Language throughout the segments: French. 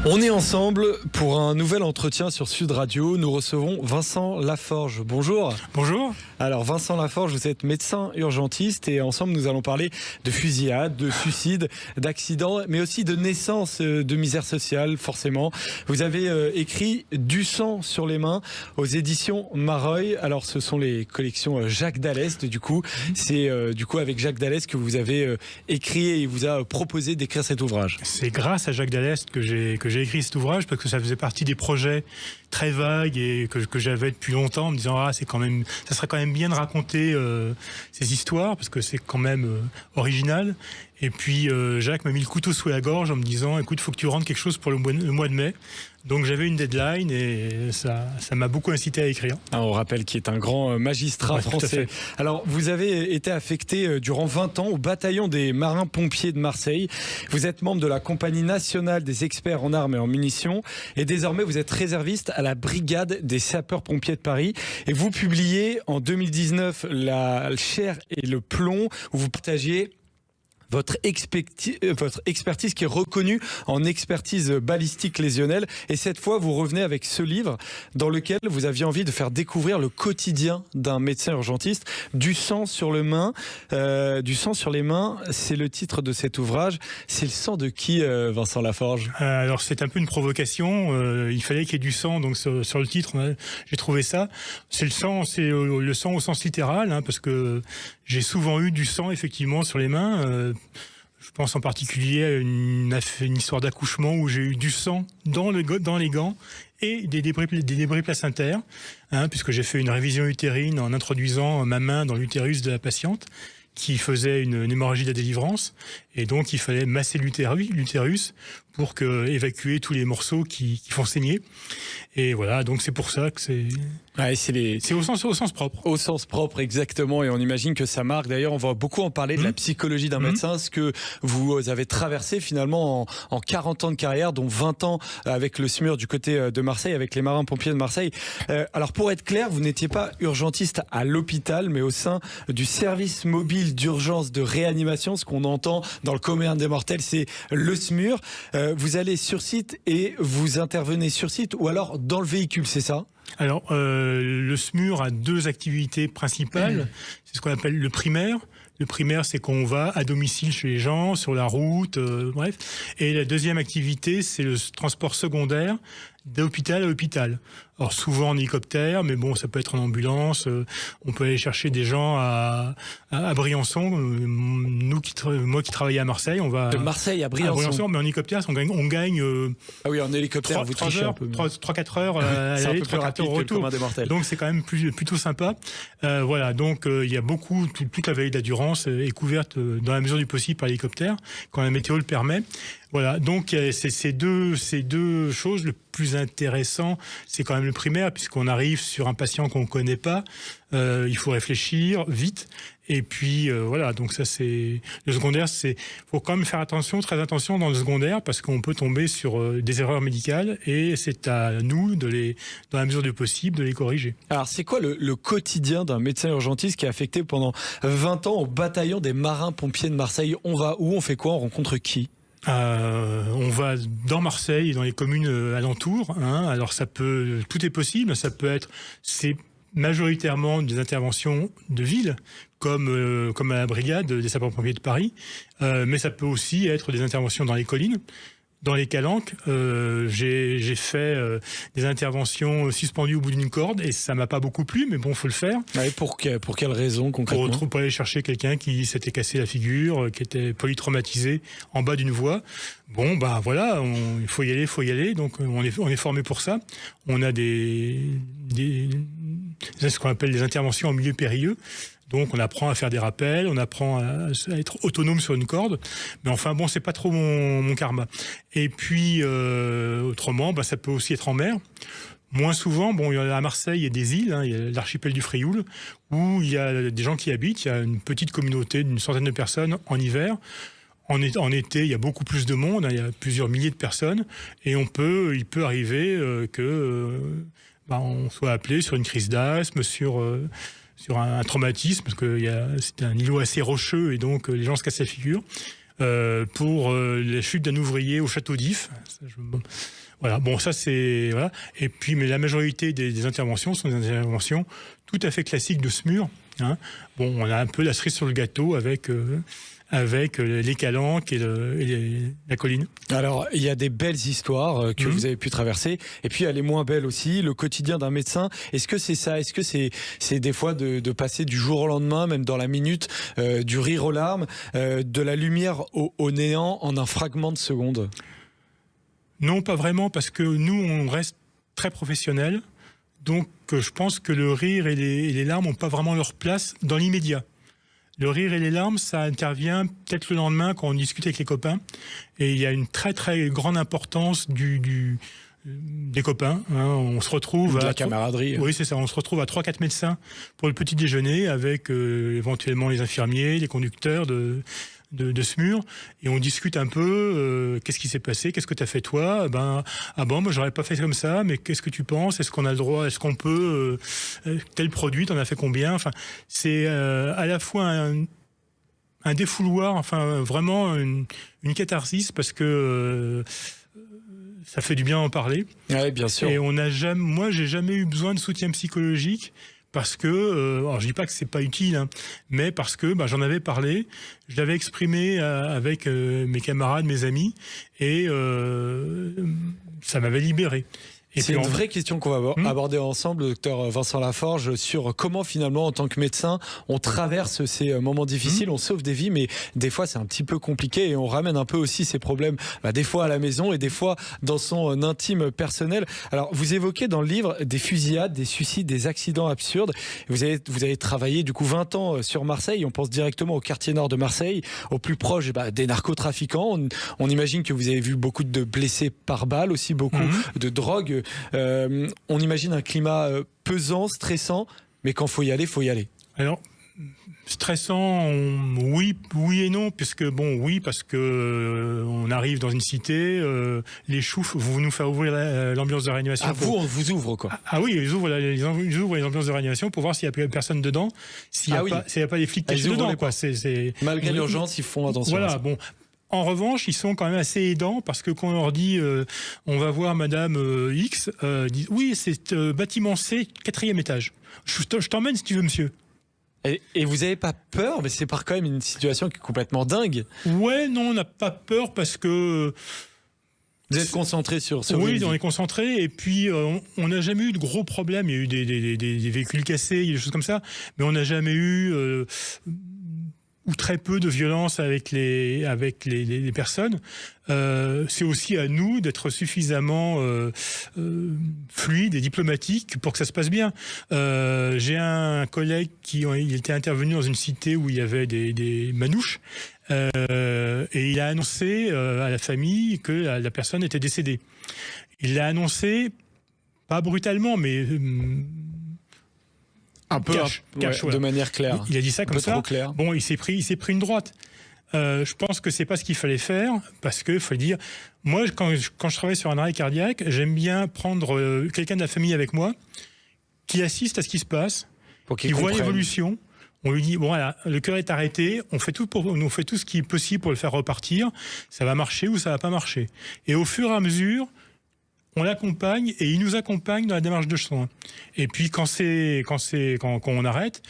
On est ensemble pour un nouvel entretien sur Sud Radio. Nous recevons Vincent Laforge. Bonjour. Bonjour. Alors Vincent Laforge, vous êtes médecin urgentiste et ensemble nous allons parler de fusillade, de suicide, d'accidents, mais aussi de naissance, de misère sociale forcément. Vous avez écrit Du sang sur les mains aux éditions Mareuil. Alors ce sont les collections Jacques Dallest du coup. C'est du coup avec Jacques Dallest que vous avez écrit et il vous a proposé d'écrire cet ouvrage. C'est grâce à Jacques Dallest que j'ai écrit cet ouvrage parce que ça faisait partie des projets très vagues et que j'avais depuis longtemps en me disant ça serait quand même bien de raconter ces histoires parce que c'est quand même original. Et puis Jacques m'a mis le couteau sous la gorge en me disant écoute, faut que tu rendes quelque chose pour le mois de mai. Donc j'avais une deadline et ça m'a beaucoup incité à écrire. On rappelle qu'il est un grand magistrat français. Alors vous avez été affecté durant 20 ans au bataillon des marins-pompiers de Marseille. Vous êtes membre de la compagnie nationale des experts en armes et en munitions et désormais vous êtes réserviste à la brigade des sapeurs-pompiers de Paris. Et vous publiez en 2019 La chair et le plomb où vous partagiez votre expertise qui est reconnue en expertise balistique lésionnelle. Et cette fois, vous revenez avec ce livre dans lequel vous aviez envie de faire découvrir le quotidien d'un médecin urgentiste. Du sang sur les mains, c'est le titre de cet ouvrage. C'est le sang de qui, Vincent Laforge ? Alors c'est un peu une provocation. Il fallait qu'il y ait du sang, donc sur le titre, j'ai trouvé ça. C'est le sang au sens littéral, parce que j'ai souvent eu du sang effectivement sur les mains. Je pense en particulier à une histoire d'accouchement où j'ai eu du sang dans les gants et des débris placentaires, puisque j'ai fait une révision utérine en introduisant ma main dans l'utérus de la patiente qui faisait une hémorragie de la délivrance, et donc il fallait masser l'utérus pour évacuer tous les morceaux qui font saigner. Et voilà, donc c'est pour ça que c'est au sens propre. Au sens propre, exactement, et on imagine que ça marque. D'ailleurs, on va beaucoup en parler de la psychologie d'un médecin, ce que vous avez traversé finalement en 40 ans de carrière, dont 20 ans avec le SMUR du côté de Marseille, avec les marins-pompiers de Marseille. Alors pour être clair, vous n'étiez pas urgentiste à l'hôpital, mais au sein du service mobile d'urgence de réanimation, ce qu'on entend dans le commun des mortels, c'est le SMUR. Vous allez sur site et vous intervenez sur site ou alors dans le véhicule, c'est ça ? Alors, le SMUR a deux activités principales. C'est ce qu'on appelle le primaire. Le primaire, c'est qu'on va à domicile chez les gens, sur la route, bref. Et la deuxième activité, c'est le transport secondaire d'hôpital à hôpital. Alors souvent en hélicoptère, mais bon, ça peut être en ambulance. On peut aller chercher des gens à Briançon. Moi qui travaillais à Marseille, on va de Marseille à Briançon. Mais en hélicoptère, on gagne. Ah oui, en hélicoptère, vous trichez un peu. 3-4 heures à c'est l'aller, un peu plus 3-4 rapide heures au que le retour. commun des mortels. Donc c'est quand même plutôt sympa. Voilà, donc il y a beaucoup, toute la vallée de la Durance est couverte dans la mesure du possible par hélicoptère quand la météo le permet. Voilà, donc c'est ces deux choses. Le plus intéressant, c'est quand même le primaire, puisqu'on arrive sur un patient qu'on ne connaît pas. Il faut réfléchir vite. Et puis voilà, donc ça c'est le secondaire. Faut quand même faire très attention dans le secondaire, parce qu'on peut tomber sur des erreurs médicales, et c'est à nous dans la mesure du possible, de les corriger. Alors c'est quoi le quotidien d'un médecin urgentiste qui est affecté pendant 20 ans au bataillon des marins-pompiers de Marseille ? On va où ? On fait quoi ? On rencontre qui ? On va dans Marseille et dans les communes alentours. Alors tout est possible. C'est majoritairement des interventions de ville, comme à la brigade des sapeurs-pompiers de Paris, mais ça peut aussi être des interventions dans les collines. Dans les calanques, j'ai fait des interventions suspendues au bout d'une corde, et ça m'a pas beaucoup plu, mais bon, faut le faire. Ouais, pour quelle raison concrètement ? Pour aller chercher quelqu'un qui s'était cassé la figure, qui était polytraumatisé en bas d'une voie. Bon, bah voilà, il faut y aller. Donc on est formé pour ça. On a ce qu'on appelle des interventions en milieu périlleux. Donc on apprend à faire des rappels, on apprend à être autonome sur une corde. Mais enfin bon, c'est pas trop mon karma. Et puis autrement, ça peut aussi être en mer. Moins souvent, à Marseille, il y a des îles, il y a l'archipel du Frioul, où il y a des gens qui habitent. Il y a une petite communauté d'une centaine de personnes en hiver. En été, il y a beaucoup plus de monde, il y a plusieurs milliers de personnes, et il peut arriver on soit appelé sur une crise d'asthme, sur un traumatisme, parce que c'est un îlot assez rocheux, et donc les gens se cassent la figure. pour la chute d'un ouvrier au château d'If. Voilà, bon, ça c'est... Voilà. Et puis, mais la majorité des interventions sont des interventions tout à fait classiques de SMUR. Hein. Bon, on a un peu la cerise sur le gâteau avec les calanques et la colline. Alors, il y a des belles histoires que vous avez pu traverser, et puis il y a les moins belles aussi, le quotidien d'un médecin. Est-ce que c'est ça? Est-ce que c'est des fois de passer du jour au lendemain, même dans la minute, du rire aux larmes, de la lumière au néant en un fragment de seconde? Non, pas vraiment, parce que nous, on reste très professionnels. Donc, je pense que le rire et les larmes n'ont pas vraiment leur place dans l'immédiat. Le rire et les larmes, ça intervient peut-être le lendemain quand on discute avec les copains. Et il y a une très, très grande importance des copains. Hein. On se retrouve de la camaraderie. Oui, c'est ça. On se retrouve à 3-4 médecins pour le petit déjeuner avec éventuellement les infirmiers, les conducteurs de SMUR, et on discute un peu qu'est-ce qui s'est passé, qu'est-ce que tu as fait toi, moi j'aurais pas fait comme ça, mais qu'est-ce que tu penses, est-ce qu'on a le droit, est-ce qu'on peut tel produit, t'en as fait combien, enfin c'est à la fois un défouloir, enfin vraiment une catharsis, parce que ça fait du bien d'en parler. Oui, bien sûr. Et moi j'ai jamais eu besoin de soutien psychologique, parce que, alors je dis pas que c'est pas utile, hein, mais parce que j'en avais parlé, je l'avais exprimé avec mes camarades, mes amis, et ça m'avait libéré. C'est une vraie question qu'on va aborder ensemble, docteur Vincent Laforge, sur comment finalement, en tant que médecin, on traverse ces moments difficiles, on sauve des vies, mais des fois c'est un petit peu compliqué et on ramène un peu aussi ces problèmes, des fois à la maison et des fois dans son intime personnel. Alors, vous évoquez dans le livre des fusillades, des suicides, des accidents absurdes. Vous avez travaillé du coup 20 ans sur Marseille. On pense directement au quartier nord de Marseille, au plus proche des narcotrafiquants. On imagine que vous avez vu beaucoup de blessés par balle, aussi beaucoup de drogue. On imagine un climat pesant, stressant, mais quand faut y aller, faut y aller. Alors, stressant, oui et non, puisque parce que on arrive dans une cité, les choufs vont nous faire ouvrir l'ambiance de réanimation. On vous ouvre quoi? Oui, ils ouvrent les ambiances de réanimation pour voir s'il n'y a personne dedans, s'il n'y a pas les flics cachés dedans. Quoi. Malgré l'urgence, ils font attention. Voilà, bon. En revanche, ils sont quand même assez aidants, parce que quand on leur dit on va voir Madame X, disent oui, c'est bâtiment C, 4e étage. Je t'emmène si tu veux, monsieur. Et vous n'avez pas peur? Mais c'est quand même une situation qui est complètement dingue. Ouais, non, on n'a pas peur parce que... Vous êtes concentré sur ce Oui, on est concentré, et puis on n'a jamais eu de gros problèmes. Il y a eu des véhicules cassés, il y a des choses comme ça, mais on n'a jamais eu... ou très peu de violence avec les personnes. C'est aussi à nous d'être suffisamment fluide et diplomatique pour que ça se passe bien. J'ai un collègue il était intervenu dans une cité où il y avait des manouches, et il a annoncé à la famille que la personne était décédée. Il l'a annoncé, pas brutalement, mais... un peu de manière claire. Il a dit ça comme ça. Trop clair. Bon, il s'est pris une droite. Je pense que c'est pas ce qu'il fallait faire, parce que faut le dire. Moi, quand je travaille sur un arrêt cardiaque, j'aime bien prendre quelqu'un de la famille avec moi, qui assiste à ce qui se passe, qui voit l'évolution. On lui dit voilà, le cœur est arrêté, on fait tout ce qui est possible pour le faire repartir. Ça va marcher ou ça va pas marcher. Et au fur et à mesure, on l'accompagne et il nous accompagne dans la démarche de soins. Et puis quand on arrête,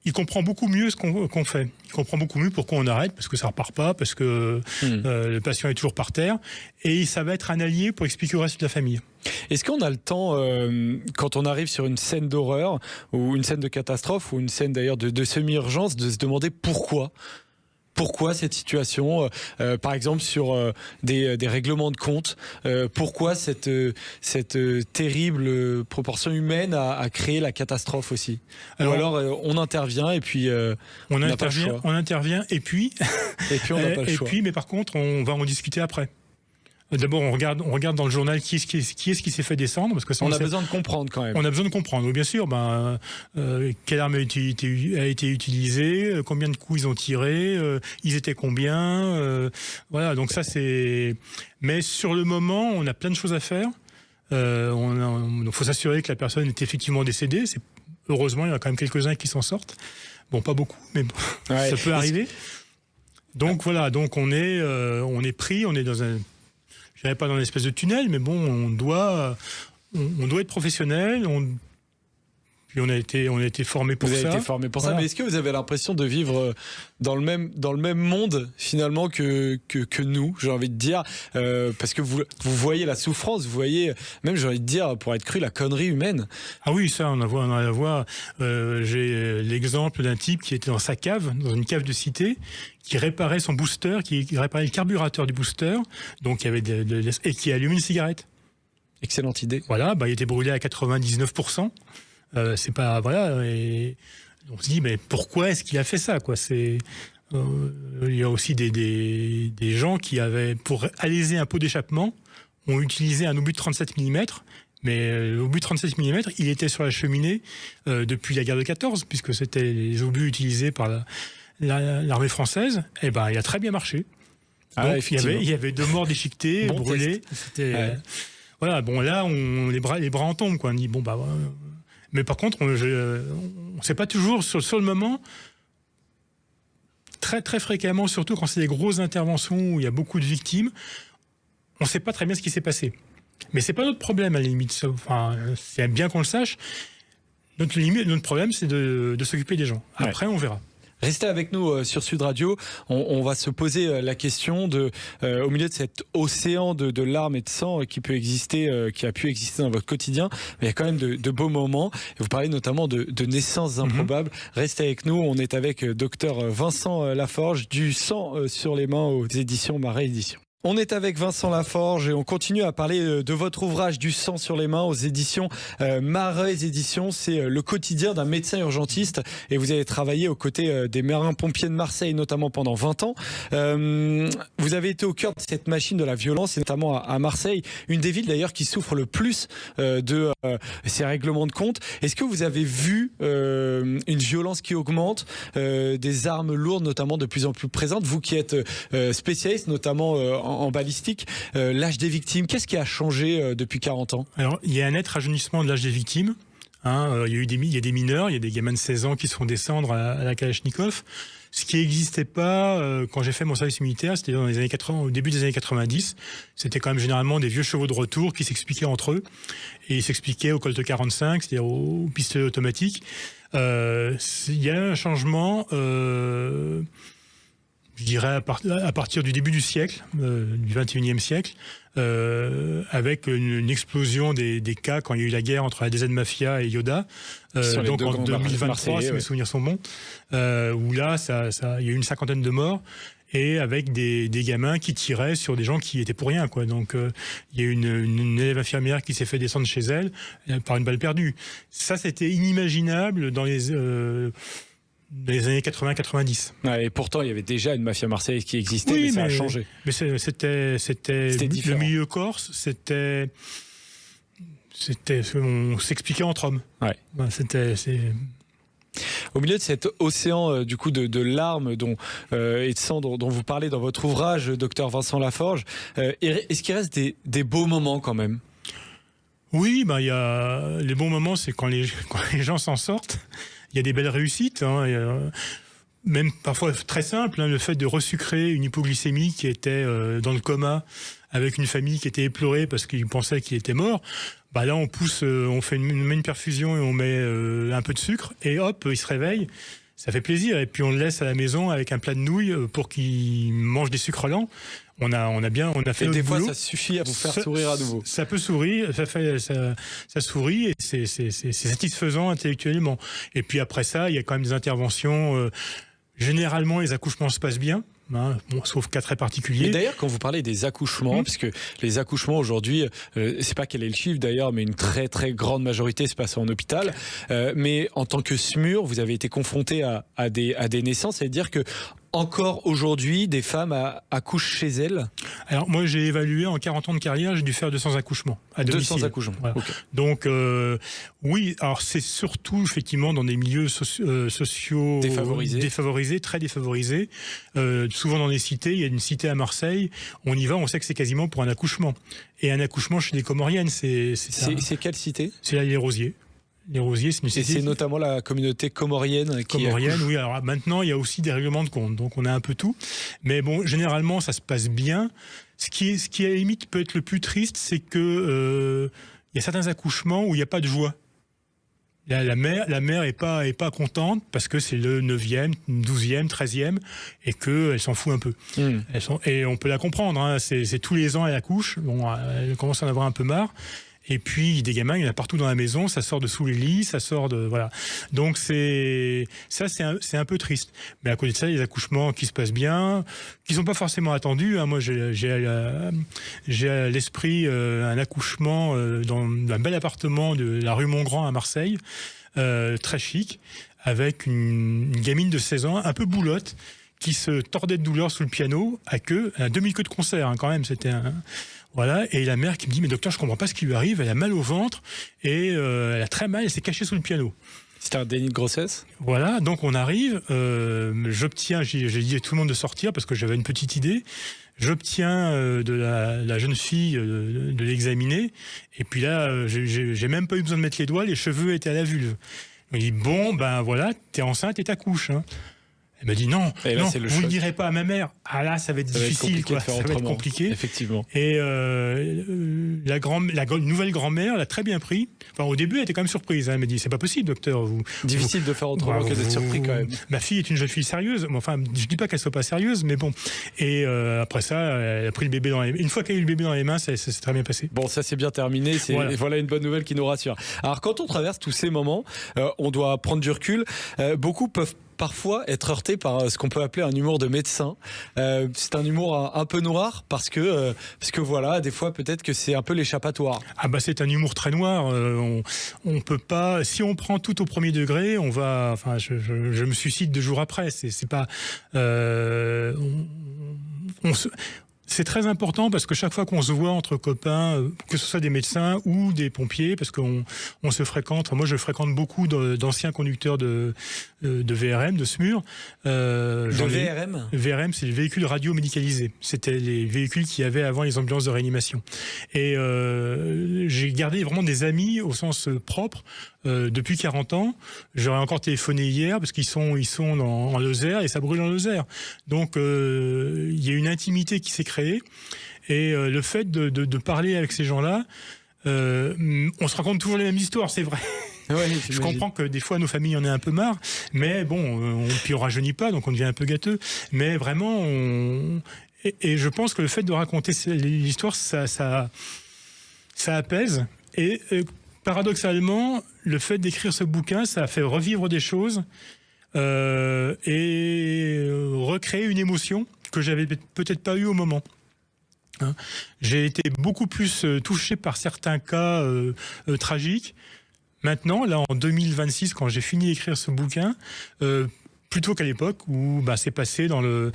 il comprend beaucoup mieux ce qu'on fait. Il comprend beaucoup mieux pourquoi on arrête, parce que ça repart pas, parce que le patient est toujours par terre. Et ça va être un allié pour expliquer au reste de la famille. Est-ce qu'on a le temps, quand on arrive sur une scène d'horreur, ou une scène de catastrophe, ou une scène d'ailleurs de semi-urgence, de se demander pourquoi ? Pourquoi cette situation, par exemple sur des règlements de compte, pourquoi cette terrible proportion humaine a créé la catastrophe aussi? Alors on intervient et puis on n'a pas le choix. On intervient et puis on n'a pas le choix. Mais par contre on va en discuter après. D'abord, on regarde dans le journal qui est-ce qui s'est fait descendre, parce que ça, on a besoin de comprendre quand même. On a besoin de comprendre, oui, bien sûr. Quelle arme a été utilisée, combien de coups ils ont tiré, ils étaient combien, voilà. Donc ça c'est. Mais sur le moment, on a plein de choses à faire. Il faut s'assurer que la personne est effectivement décédée. Heureusement, il y en a quand même quelques-uns qui s'en sortent. Bon, pas beaucoup, mais bon, ça peut arriver. Donc voilà, donc on est pris, on est dans un, je dirais pas dans une espèce de tunnel, mais bon, on doit être professionnel. Puis on a été formé pour ça. Vous avez été formé pour ça, mais est-ce que vous avez l'impression de vivre dans le même monde finalement que nous, j'ai envie de dire, parce que vous voyez la souffrance, vous voyez même, j'ai envie de dire, pour être cru, la connerie humaine. Ah oui, ça, on a la voix. J'ai l'exemple d'un type qui était dans sa cave, dans une cave de cité, qui réparait son booster, qui réparait le carburateur du booster, donc il y avait et qui allumait une cigarette. Excellente idée. Voilà, il était brûlé à 99%. C'est pas, voilà, et on se dit, mais pourquoi est-ce qu'il a fait ça, quoi? Il y a aussi des gens qui avaient, pour alléger un pot d'échappement, ont utilisé un obus de 37 mm, mais l'obus de 37 mm, il était sur la cheminée depuis la guerre de 14, puisque c'était les obus utilisés par l'armée française. Et il a très bien marché. Donc, il y avait 2 morts déchiquetés, brûlés. C'était, voilà, bon, là, les bras en tombent, quoi. On dit, bon, mais par contre, on ne sait pas toujours sur le moment, très très fréquemment, surtout quand c'est des grosses interventions où il y a beaucoup de victimes, on ne sait pas très bien ce qui s'est passé. Mais c'est pas notre problème à la limite. Enfin, c'est bien qu'on le sache. Notre problème, c'est de s'occuper des gens. Après, on verra. Restez avec nous sur Sud Radio. On va se poser la question au milieu de cet océan de larmes et de sang qui a pu exister dans votre quotidien. Mais il y a quand même de beaux moments. Et vous parlez notamment de naissances improbables. Restez avec nous. On est avec docteur Vincent Laforge, du sang sur les mains aux éditions Marais Éditions. On est avec Vincent Laforge et on continue à parler de votre ouvrage Du sang sur les mains aux éditions Marais Éditions. C'est le quotidien d'un médecin urgentiste et vous avez travaillé aux côtés des marins-pompiers de Marseille, notamment pendant 20 ans. Vous avez été au cœur de cette machine de la violence, et notamment à Marseille, une des villes d'ailleurs qui souffre le plus de ces règlements de compte. Est-ce que vous avez vu une violence qui augmente, des armes lourdes notamment de plus en plus présentes, vous qui êtes spécialiste notamment en balistique, l'âge des victimes, qu'est-ce qui a changé depuis 40 ans? Alors, il y a un net rajeunissement de l'âge des victimes. Il y a des mineurs, il y a des gamins de 16 ans qui se font descendre à la Kalachnikov. Ce qui n'existait pas quand j'ai fait mon service militaire, c'était dans les années 80, au début des années 90. C'était quand même généralement des vieux chevaux de retour qui s'expliquaient entre eux. Et ils s'expliquaient au Colt 45, c'est-à-dire au pistolet automatique. Il y a un changement... je dirais à partir du début du siècle, du 21e siècle, avec une explosion des cas quand il y a eu la guerre entre la DZ Mafia et Yoda, donc en 2023, si mes souvenirs sont bons, où là, il y a eu une 50aine de morts, et avec des gamins qui tiraient sur des gens qui étaient pour rien, quoi. Donc il y a eu une élève infirmière qui s'est fait descendre chez elle par une balle perdue. Ça, c'était inimaginable dans les années 80-90. Et pourtant, il y avait déjà une mafia marseillaise qui existait, mais ça a changé. Mais c'était le milieu corse, on s'expliquait entre hommes. Ouais. Au milieu de cet océan du coup de larmes et de sang dont vous parlez dans votre ouvrage, docteur Vincent Laforge, est-ce qu'il reste des beaux moments quand même? Oui, il y a les bons moments, c'est quand les gens s'en sortent. Il y a des belles réussites, même parfois très simple, le fait de resucrer une hypoglycémie qui était dans le coma avec une famille qui était éplorée parce qu'ils pensaient qu'il était mort. Là, on fait une perfusion et on met un peu de sucre et hop, il se réveille. Ça fait plaisir. Et puis on le laisse à la maison avec un plat de nouilles pour qu'il mange des sucres lents. On a fait. Et des fois, ça suffit à vous faire sourire à nouveau. Ça peut sourire, ça sourit et c'est satisfaisant intellectuellement. Et puis après ça, il y a quand même des interventions. Généralement, les accouchements se passent bien. Sauf cas très particuliers. Et d'ailleurs, quand vous parlez des accouchements, parce que les accouchements aujourd'hui, c'est pas quel est le chiffre d'ailleurs, mais une très très grande majorité se passe en hôpital. Mais en tant que SMUR, vous avez été confronté à des naissances, c'est-à-dire que encore aujourd'hui, des femmes accouchent chez elles? Alors moi, j'ai évalué en 40 ans de carrière, j'ai dû faire 200 accouchements à domicile. 200 accouchements, voilà. Okay. Donc oui, alors c'est surtout effectivement dans des milieux sociaux défavorisés, très défavorisés. Souvent dans les cités, il y a une cité à Marseille, on y va, on sait que c'est quasiment pour un accouchement. Et un accouchement chez les Comoriennes, c'est quelle cité? C'est là les Rosiers. Les rosiers, c'est une société. Et c'est notamment la communauté comorienne qui oui. Alors maintenant, il y a aussi des règlements de compte, donc on a un peu tout. Mais bon, généralement, ça se passe bien. Ce qui à la limite peut être le plus triste, c'est que il y a certains accouchements où il n'y a pas de joie. La mère est pas contente parce que c'est le 9e, 12e, 13e et qu'elle s'en fout un peu. Et on peut la comprendre, hein, c'est tous les ans elle accouche, bon, elle commence à en avoir un peu marre. Et puis des gamins, il y en a partout dans la maison, ça sort de sous les lits, ça sort de voilà. Donc c'est un peu triste. Mais à côté de ça, il y a des accouchements qui se passent bien, qui sont pas forcément attendus. Hein. Moi, j'ai à l'esprit un accouchement dans un bel appartement de la rue Montgrand à Marseille, très chic, avec une gamine de 16 ans, un peu boulotte, qui se tordait de douleur sous le piano à demi-queue de concert, hein, quand même. C'était un Voilà, et la mère qui me dit, mais docteur, je comprends pas ce qui lui arrive, elle a mal au ventre et elle a très mal, elle s'est cachée sous le piano. C'était un déni de grossesse. Voilà, donc on arrive, j'obtiens, j'ai dit à tout le monde de sortir parce que j'avais une petite idée, j'obtiens de la jeune fille de l'examiner, et puis là, j'ai même pas eu besoin de mettre les doigts, les cheveux étaient à la vulve. Il dit, bon, ben voilà, t'es enceinte et t'accouches, hein. Elle m'a dit non, là, non, vous ne le direz pas à ma mère. Ah là, ça va être difficile, quoi. Ça va être compliqué. Effectivement. Et la nouvelle grand-mère l'a très bien pris. Enfin, au début, elle était quand même surprise. Hein. Elle m'a dit, c'est pas possible, docteur. Difficile de faire autrement que d'être surpris quand même. Ma fille est une jeune fille sérieuse. Enfin, je dis pas qu'elle soit pas sérieuse, mais bon. Et après ça, elle a pris le bébé dans les mains. Une fois qu'elle a eu le bébé dans les mains, ça s'est très bien passé. Bon, ça c'est bien terminé. Voilà une bonne nouvelle qui nous rassure. Alors, quand on traverse tous ces moments, on doit prendre du recul. Beaucoup peuvent parfois être heurté par ce qu'on peut appeler un humour de médecin. C'est un humour un peu noir parce que voilà, des fois peut-être que c'est un peu l'échappatoire. Ah bah c'est un humour très noir. On peut pas, si on prend tout au premier degré, on va. Enfin, je me suicide 2 jours après. C'est pas. C'est très important parce que chaque fois qu'on se voit entre copains, que ce soit des médecins ou des pompiers, parce qu'on se fréquente. Enfin, moi, je fréquente beaucoup d'anciens conducteurs de VRM, de SMUR. VRM ? VRM, c'est le véhicule radio médicalisé. C'était les véhicules qu'il y avait avant les ambulances de réanimation. Et j'ai gardé vraiment des amis au sens propre depuis 40 ans. J'aurais encore téléphoné hier parce qu'ils sont en Lozère et ça brûle en Lozère. Donc, il y a une intimité qui s'est créée. Et le fait de parler avec ces gens-là, on se raconte toujours les mêmes histoires, c'est vrai. Ouais, je comprends que des fois nos familles en aient un peu marre, mais bon, puis on rajeunit pas, donc on devient un peu gâteux. Mais vraiment, et je pense que le fait de raconter l'histoire, ça apaise. Et paradoxalement, le fait d'écrire ce bouquin, ça a fait revivre des choses et recréer une émotion que j'avais peut-être pas eu au moment. Hein. J'ai été beaucoup plus touché par certains cas tragiques. Maintenant, là, en 2026, quand j'ai fini d'écrire ce bouquin, plutôt qu'à l'époque où c'est passé dans le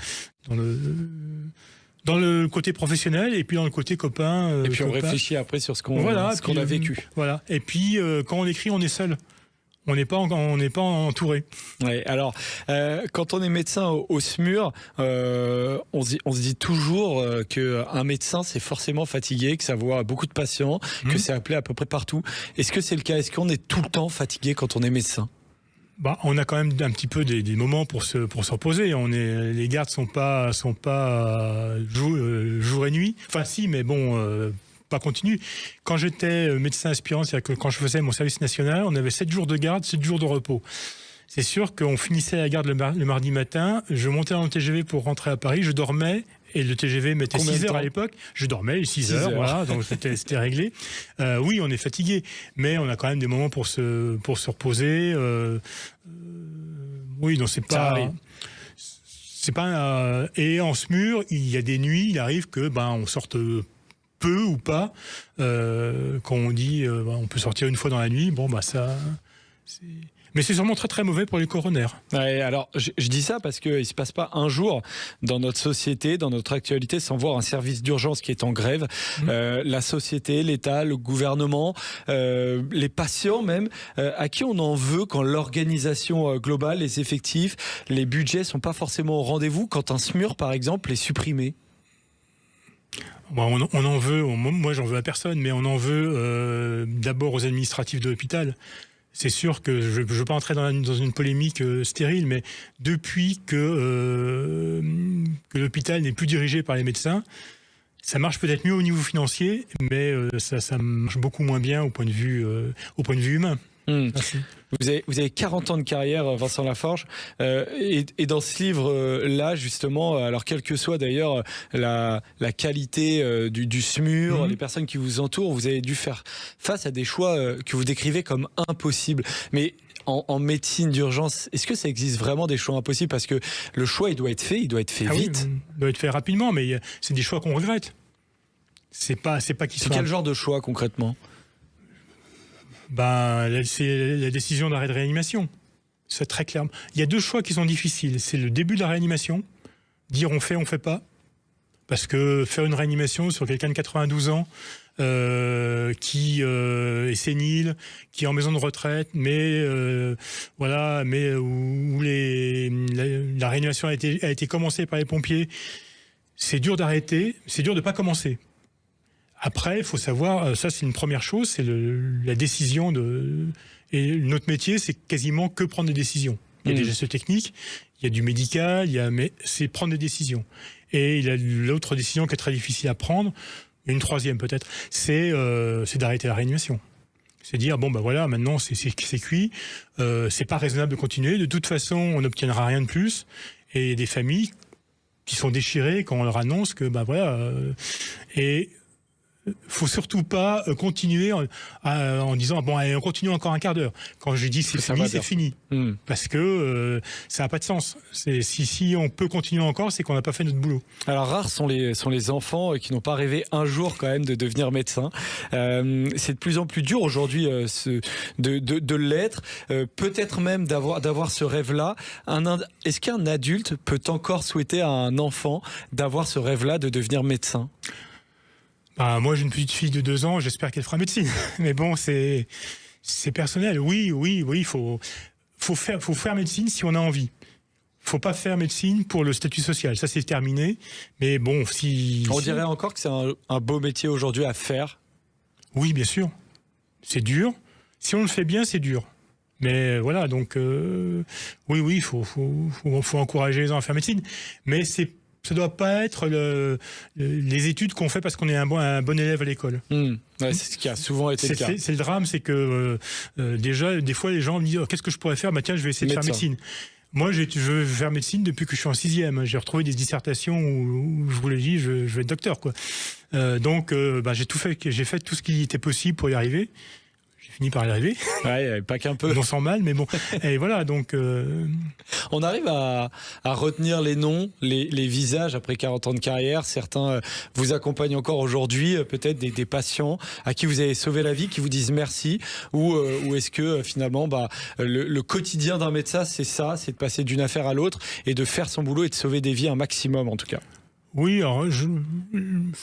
côté professionnel et puis dans le côté copain. Et puis on réfléchit après sur ce qu'on a vécu. Voilà. Et puis quand on écrit, on est seul. On n'est pas entouré. Ouais, alors, quand on est médecin au SMUR, on se dit toujours qu'un médecin, c'est forcément fatigué, que ça voit beaucoup de patients, que c'est appelé à peu près partout. Est-ce que c'est le cas ? Est-ce qu'on est tout le temps fatigué quand on est médecin ? On a quand même un petit peu des moments pour se reposer. Les gardes sont pas jour et nuit. Enfin, si, mais bon. Pas continu. Quand j'étais médecin aspirant, c'est-à-dire que quand je faisais mon service national, on avait 7 jours de garde, 7 jours de repos. C'est sûr qu'on finissait la garde le mardi matin, je montais dans le TGV pour rentrer à Paris, je dormais, et le TGV mettait 6 heures à l'époque, je dormais 6 heures, voilà, donc c'était réglé. Oui, on est fatigué, mais on a quand même des moments pour se reposer. Oui, donc c'est pas... et en SMUR, il y a des nuits, il arrive que on sorte peu ou pas, quand on dit on peut sortir une fois dans la nuit, mais c'est sûrement très très mauvais pour les coronaires. Ouais, alors je dis ça parce qu'il ne se passe pas un jour dans notre société, dans notre actualité, sans voir un service d'urgence qui est en grève. La société, l'État, le gouvernement, les patients même, à qui on en veut quand l'organisation globale, les effectifs, les budgets ne sont pas forcément au rendez-vous, quand un SMUR par exemple est supprimé. On en veut, moi j'en veux à personne, mais on en veut d'abord aux administratifs de l'hôpital. c'est sûr que je ne veux pas entrer dans une polémique stérile, mais depuis que l'hôpital n'est plus dirigé par les médecins, ça marche peut-être mieux au niveau financier, mais ça marche beaucoup moins bien au point de vue humain. Vous avez 40 ans de carrière, Vincent Laforge, et dans ce livre-là, justement, alors quelle que soit d'ailleurs la qualité du SMUR, les personnes qui vous entourent, vous avez dû faire face à des choix que vous décrivez comme impossibles. Mais en médecine d'urgence, est-ce que ça existe vraiment des choix impossibles? Parce que le choix, il doit être fait vite. Oui, il doit être fait rapidement, mais c'est des choix qu'on regrette. C'est pas qu'ils C'est quel genre de choix concrètement? C'est la décision d'arrêt de réanimation. C'est très clair. Il y a deux choix qui sont difficiles. C'est le début de la réanimation, dire on fait pas. Parce que faire une réanimation sur quelqu'un de 92 ans qui est sénile, qui est en maison de retraite, mais où la réanimation a été commencée par les pompiers, c'est dur d'arrêter, c'est dur de pas commencer. Après, il faut savoir, ça c'est une première chose, c'est la décision et notre métier, c'est quasiment que prendre des décisions. Il y a des gestes techniques, il y a du médical, mais c'est prendre des décisions. Et il y a l'autre décision qui est très difficile à prendre, et une troisième peut-être, c'est d'arrêter la réanimation. C'est dire, maintenant c'est cuit, c'est pas raisonnable de continuer, de toute façon on n'obtiendra rien de plus, et il y a des familles qui sont déchirées quand on leur annonce que, et faut surtout pas continuer en disant allez, on continue encore un quart d'heure. Quand je dis c'est fini. Parce que ça n'a pas de sens. Si on peut continuer encore, c'est qu'on n'a pas fait notre boulot. Alors rares sont les enfants qui n'ont pas rêvé un jour quand même de devenir médecin. C'est de plus en plus dur aujourd'hui de l'être. Peut-être même d'avoir ce rêve-là. Est-ce qu'un adulte peut encore souhaiter à un enfant d'avoir ce rêve-là de devenir médecin? Moi, j'ai une petite fille de 2 ans, j'espère qu'elle fera médecine. Mais bon, c'est personnel. Oui, il faut faire médecine si on a envie. Faut pas faire médecine pour le statut social. Ça, c'est terminé. Mais bon, on dirait encore que c'est un beau métier aujourd'hui à faire. Oui, bien sûr. C'est dur. Si on le fait bien, c'est dur. Mais voilà, donc oui, il faut encourager les gens à faire médecine. Mais ça ne doit pas être les études qu'on fait parce qu'on est un bon élève à l'école. Ouais, c'est ce qui a souvent été le cas. C'est le drame, c'est que déjà, des fois, les gens me disent qu'est-ce que je pourrais faire? Tiens, je vais essayer de faire médecine. Moi, je veux faire médecine depuis que je suis en 6e. J'ai retrouvé des dissertations où je vous l'ai dit, je vais être docteur, quoi. Donc, j'ai fait tout ce qui était possible pour y arriver. J'ai fini par y arriver. Ouais, pas qu'un peu. On sent mal, mais bon. Et voilà, donc... On arrive à retenir les noms, les visages après 40 ans de carrière. Certains vous accompagnent encore aujourd'hui, peut-être des patients à qui vous avez sauvé la vie, qui vous disent merci. Ou est-ce que finalement, le quotidien d'un médecin, c'est de passer d'une affaire à l'autre et de faire son boulot et de sauver des vies un maximum en tout cas? Oui, alors je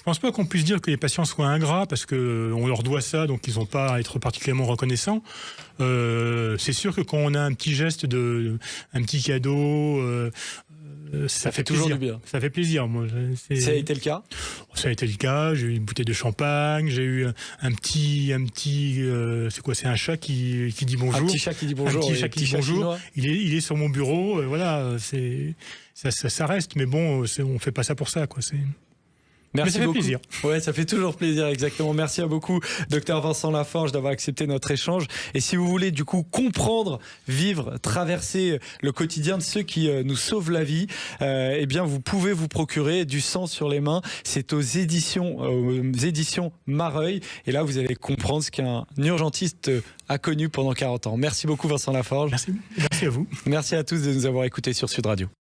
pense pas qu'on puisse dire que les patients soient ingrats parce que on leur doit ça, donc ils n'ont pas à être particulièrement reconnaissants. C'est sûr que quand on a un petit geste un petit cadeau, ça fait toujours plaisir. Du bien. Ça fait plaisir. Moi, ça a été le cas? Ça a été le cas. J'ai eu une bouteille de champagne. J'ai eu un petit. C'est quoi? C'est un chat qui dit bonjour. Un petit chat qui dit bonjour. Un petit chat qui dit bonjour. Il est sur mon bureau. Voilà. Ça reste. Mais bon, on fait pas ça pour ça, quoi. Merci beaucoup. Ça fait plaisir. Ouais, ça fait toujours plaisir, exactement. Merci à beaucoup, Dr Vincent Laforge, d'avoir accepté notre échange. Et si vous voulez, du coup, comprendre, vivre, traverser le quotidien de ceux qui nous sauvent la vie, eh bien, vous pouvez vous procurer Du sang sur les mains. C'est aux éditions Mareuil. Et là, vous allez comprendre ce qu'un urgentiste a connu pendant 40 ans. Merci beaucoup, Vincent Laforge. Merci à vous. Merci à tous de nous avoir écoutés sur Sud Radio.